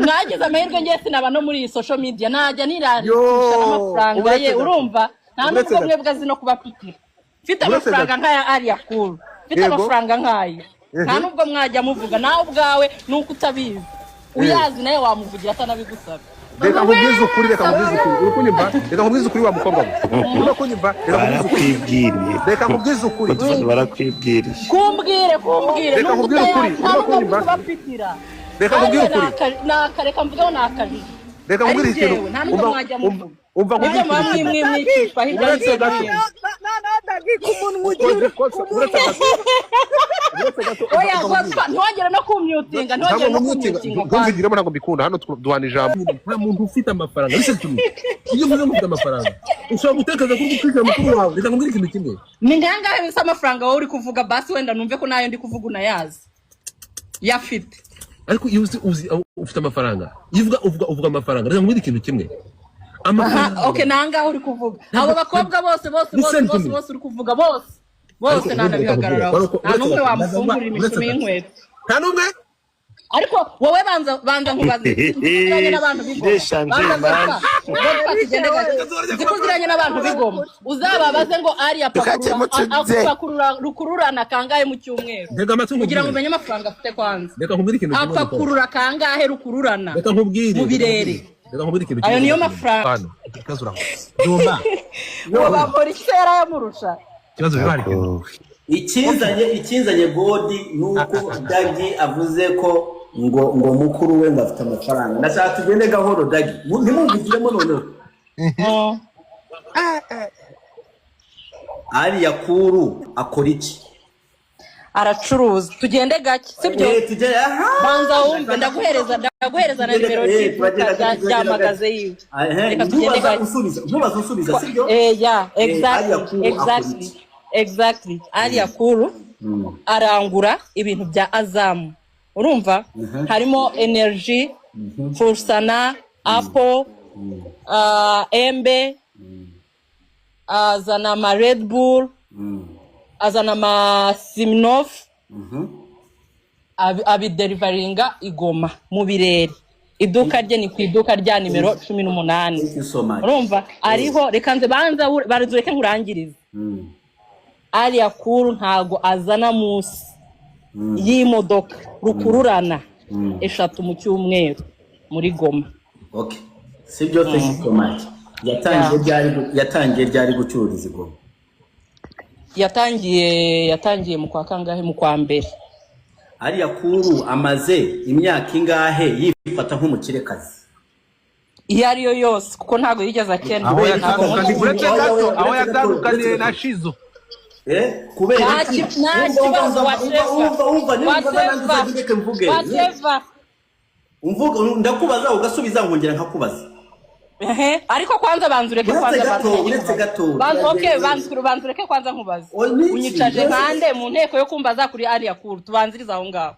mwagize amahirwe ngiye sinaba no muri social media najya nirarisha amafaranga ye urumva nta nubwo mwebwe azi no kubapitira mfite amafaranga nkaya Alia Cool mfite amafaranga nkaya nta nubwo mwajya muvuga nawe ubwawe nuko utabizi uyazi nawe wamuvugira atanabigusaba reka nkubwize ukuri uri kunyumva reka nkubwize ukuri wa mukobwa uri kunyumva reka nkubwize ukuri barakwibwiriye kumbwire reka nkubwire ukuri uri kunyumva reka nkubwire ukuri nakareka mvugaho nakabiri reka nkubwire ikintu umva uretse gato oya ntwagera no kumyutinga ntumvigiremo ntabwo mbikunda hano duhana ijambo nta muntu ufite amafaranga listen to me iyo uvuze ngo ufite amafaranga ushobora gutekereza kuri gukurikira mukuru wawe reka nkubwire ikintu kimwe ni ngangahe bisa amafaranga wowe uri kuvuga basi wenda numve ko nayo ndi kuvuga unayazi yafite ariko iyo uzi ufite amafaranga uvuga amafaranga reka nkubwire ikintu kimwe okay nangaho uri kuvuga abo bakobwa bose uri kuvuga bose nanabihagararaho nta numwe wamufungurira imishumi y'inkweto nta numwe ariko wowe banza nkubaze zikuziranye n'abantu bigoma zikuziranye n'abantu bigoma uzababaze ngo Alia apakurura rukururana kangahe mu cyumweru kugira ngo umenye amafaranga afite kwanza apakurura kangahe rukururana mu birere ayo niyo mafaranga wabakora isera yamurusha ikinzanye Godi nuko Dagi avuze ko ngo mukuru we ngafite amafaranga ndashaka tugende gahoro Dagi nimumvigiremo noneho Alia Cool akora iki aracuruza tugende gake sibyo banza wumve ndaguhereza na nimero ya magaze yiwe reka tugende gake ntubaza sibyo yeah exactly Alia Cool arangura ibintu bya Azam urumva harimo energy Fursana Apple Embe azana ma Red Bull azana ma Simnoff abiderivaringa igoma mu birere iduka rye ni ku iduka rya nimero 18 urumva ariho reka nze barizureke nkurangiriza Alia Cool ntago azana musi y'imodoka rukururana eshatu mu cyumweru muri Goma okay sibyo thank you so much yatangiye ryari gucururiza Goma yatangiye mu kwa kangahe mu kwa mbere Alia Cool amaze imyaka ingahe yifata nk'umukirekazi iyo ariyo yose kuko ntago yigeze akenda aho yatandukaniye na Shizo kubera ndakubaza ugasubiza ngongera nkakubaza ariko kwanza banzureke kwanza banzureke kwanza nkubaza unyicaje nkande mu nteko yo kumbaza kuri Alia Cool tubanziriza aho ngaho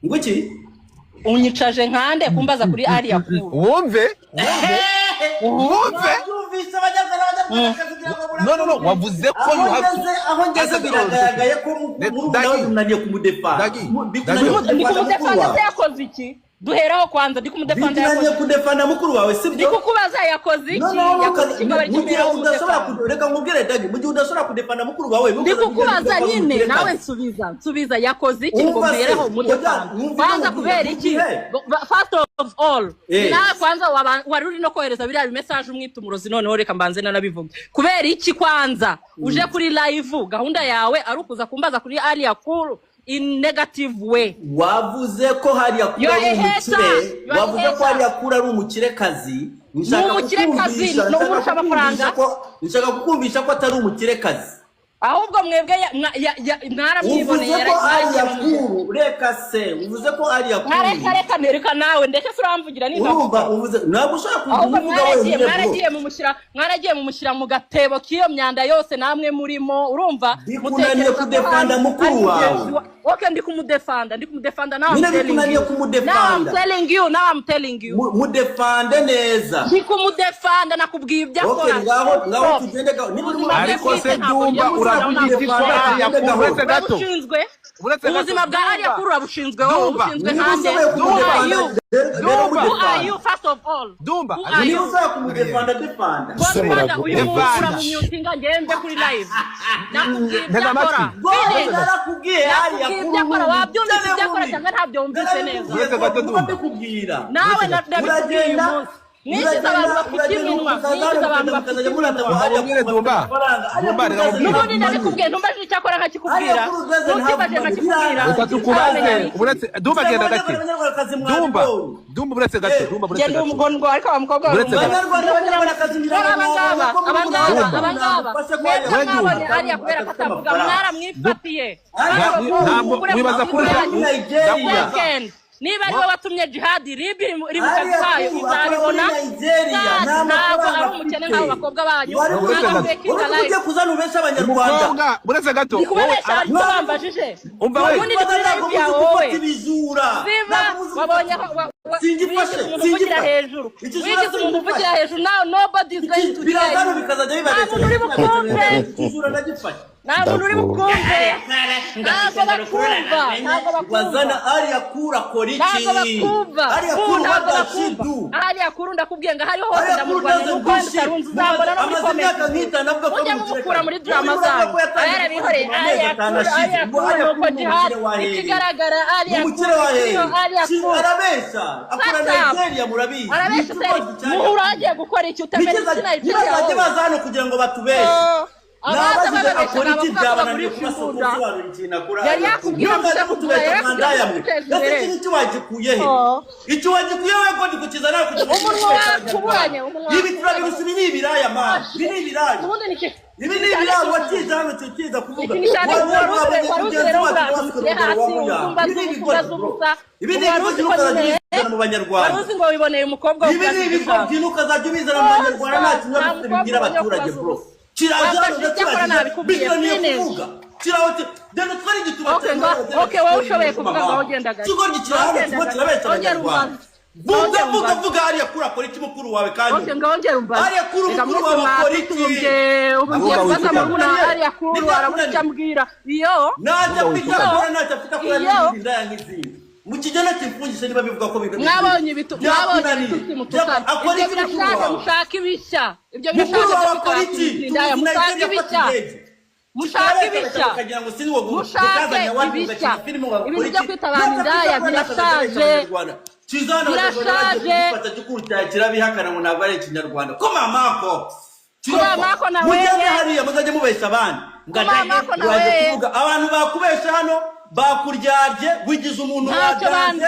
nguki unyicaje nkande kumbaza kuri Alia Cool wumve no wavuze ko aho ngeze biragaragaye ko munaniye kumudefanda ndikumudefanda yakoze iki duheraho kwanza ndikumudefanda yakoze kudefanda mukuru wawe sibyo ndikukubaza yakoze iki reka ngubwire Dagi mu gihe udashobora kudefanda mukuru wawe ndikukubaza nyine nawe nsubiza yakoze iki ngo mbereho mudefanda kwanza kubera iki first of all na kwanza wari uri no kohereza biriya message umwita umurozi noneho reka mbanze nanabivuga kubera iki kwanza uje kuri live gahunda yawe ari ukuza kumbaza kuri Alia Cool in negative way wavuze ko Alia Cool ari umukire wavuze ko Alia Cool ari umukirekazi nshaka kukumvisha ko atari umukirekazi ahubwo mwebwe mwaramwiboneye reka se uvuze ko Alia Cool reka nawe ndeke turamvugira urumva uvuze ntabwo ushaka kuvuga mwaragiye mumushyira mu gatebo k'iyo myanda yose namwe murimo urumva mutekereza kudefanda mukuru wawe okay ndikumudefanda now I'm telling you mudefande neza ndikumudefanda nakubwiye ibyo akora ngaho tugende ariko se byumva uravugira iswati yakuretse gato ubuzima bwa Alia Cool urabushinzwe wowe ubushinzwe hande first of all Dumba niba ushaka kumudefanda Godfather uyu muntu uramunyutinga ngende kuri live narakubwiye hariya kuri wabyumvise ibyakora cyangwa ntabyumvise neza nawe ndabikubwiye uyu munsi nishize abantu bafite iminwa nishize abantu bafite Dumba n'ubundi ndabikubwiye ntumbaje icyakora nkakikubwira ntukibaje nkakikubwira uretse Dumba genda gake Dumba uretse gake Dumba uretse genda umugondwa ariko abamukobwa abangaba ariya kubera ko atavuga mwaramwifatiye wibaza kuri niba ariwe watumye jihad ribi iri mu kazi kayo uzabibona ntabwo ari umukene nk'abo bakobwa banyu ujye kuzana ubesha abanyarwanda uretse gato kubabesha ariko bambajije ubundi ni kuri live yawe wowe ziba wabonye wigize umuntu uvugira hejuru now nobody is going to tell you ntabwo uri bukumve ntabwo uri bukumve ntabwo bakumva wazana ariya kura koriki ariya kuru ndakubwiye ngo hariho hose ndamurwanya nuko utarunze uzambona no muri komenti ujye mumukura muri drama zanyu ayarabihoreye ariya kuru nuko jihad ikigaragara ariya kuru arabesha akora Nigeria murabizi arabesha muhura agiye gukora iki utamenya izina Nigeria bajye bazano kugira ngo batubeshe abaza babesha abavuga muri Shimbuda yari yakubwira ngo kutubesha icyo wagikuye he icyo wagikuye we ko ndikukiza nawe kugira umunwa wakuburanye ibi turabirusha ibi ni ibiraya man ibi ni ibiraya ibi ni ibiraya wakiza hano cyiza kuvuga ibi ni ibyo mu banyarwanda waruzi ngo wiboneye umukobwa ibi ni ibyo byinuka zajya bizana mu banyarwanda nta kintu bafite bigira abaturage bro Okay, wowe ushoboye kuvuga ngo ugendaga vuga hariya kuri akora iki mukuru wawe kandi okay ngongera umbaza hariya kuri mukuru wawe akora iki ubugiye kubaza muruna hariya kuri aramucyambwira iyo najya kwitagora najya kwitagora ndaya nk'izindi mu kijana cy'imfungishe niba bivuga ko biga mwabonye ibitutsi mutukana ibyo birashaka mushaka ibishya ibyo birashaka kwitagora ndaya mushaka ibishya mushaka ibishya kagira ngo sinwo mushaka ibishya ibintu byo kwitabana ndaya birashaje birashaje fata cyukurutya kirabihakana ngo ntabwo ari ikinyarwanda ko mamako mamako na wewe hariya muzajye mubesha abandi ngaje kuvuga abantu bakubesha hano bakuryarye wigize umuntu wadanze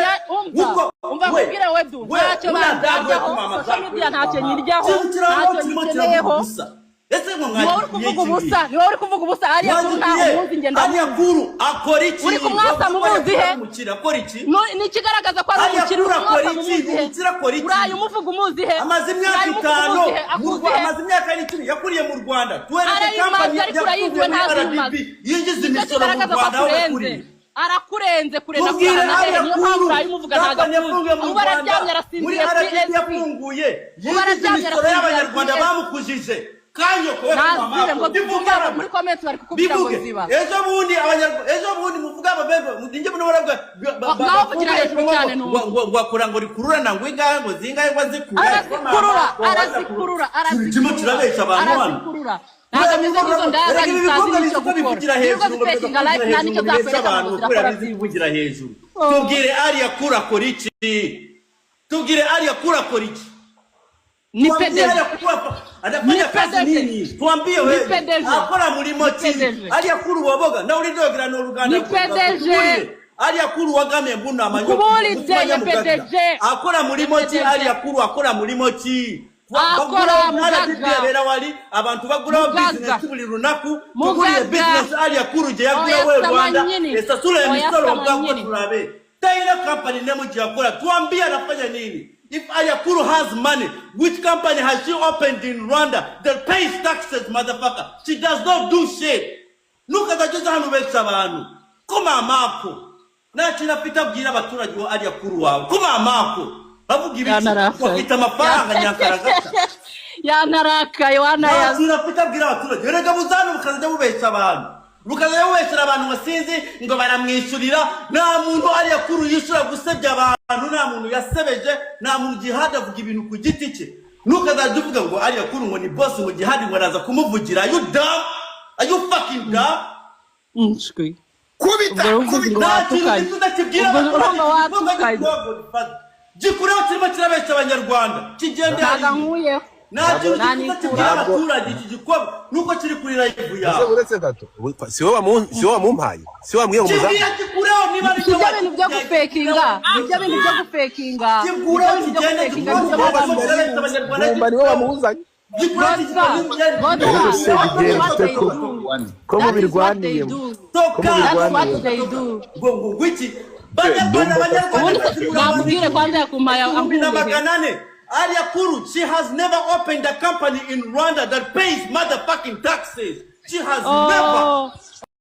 umva kubwira we du ntacyo bandaho social media ntacyo nyiryaho ntacyo nikeneyeho ese ngo mwari kuvuga ubusa ni wowe kuvuga ubusa hariya kuru nta umuzi ngenda hariya kuru akora iki uri kumwasa mu muzi he akora iki ni kigaragaza ko ari umukiri akora iki uraye umuvuga umuzi he amaze imyaka 5 amaze imyaka 10 yakuriye mu Rwanda tuwereke kampani y'RDB yinjiza imisoro mu Rwanda arakurenze kure na kure na hehe niyo mpamvu uraye umuvuga ntagafunze ubu araryamye arasinziriye yafunguye yinjiza imisoro y'abanyarwanda bamukujije kanyo ko nazire ngo tuvuga muri comment bari kukubwira ngo ziba ejo bundi muvuga ababego ndinge muno barabwa ngaho kugira hejuru cyane ngo akora ngo rikururana ngo ingahe ngo zingahe ngo arazikurura kimo kirabesha abantu hano ntagameze n'izo ndaza nitazi nicyo gukora nibwo zifetinga life nta nicyo zakwereka ngo zirakora zivugira hejuru tubwire ariya kura kora iki tubwire ariya kura kora iki ni pedeje anafanya kazi nini tuambie wewe akora mulimo chini aliya kuru waboga na ulidogira no Ruganda ni pedeje aliya kuru wagame mbuna amanyo kubulidde ye pedeje akora mulimo chini aliya kuru akora mulimo chini akora mugaga bera wali abantu bagura business buli runaku tuguriye business aliya kuru je yagura we Rwanda esa sura ya misoro bwako turabe taila company nemuji akora tuambie anafanya nini. If Ayakuru has money, which company has she opened in Rwanda that pays taxes, motherfucker? She does not do shit. Look at the Josanu Vexavanu. Come on, Marco. Now, Chinapita Gira Batura, you are Ayakuru. Come on, Marco. Abu give it to Mafanga and Yakaragata. Yanaraka, Yoana, Chinapita Gira Batura. You're a Gabuzano, Kazamu Vexavan. Look at the way Saravan was saying, Governor Mishurira. Now, Mundo Ayakuru, you should have said Java. abantu nta muntu yasebeje nta muntu jihad avuga ibintu ku giti cye nukazajya uvuga ngo ari yakuru ngo ni boss mu jihad ngo araza kumuvugira you dumb are you fucking dumb kubita watukanye gikureho kirimo kirabeshya abanyarwanda kigende ntagankuyeho abaturage iki gikorwa nuko kiri kuri live yawe uretse gato si wowe wamumpaye si wowe wamwiyemuza gikureho niba ari ibyo bintu byo gufekinga ibyo bintu byo gufekinga gikureho kigende mba niwe wamuzanye ko mubirwaniye nabwire kwanza yakumaya ambuye Alia Kuru, she has never opened a company in Rwanda that pays motherfucking taxes. She has never.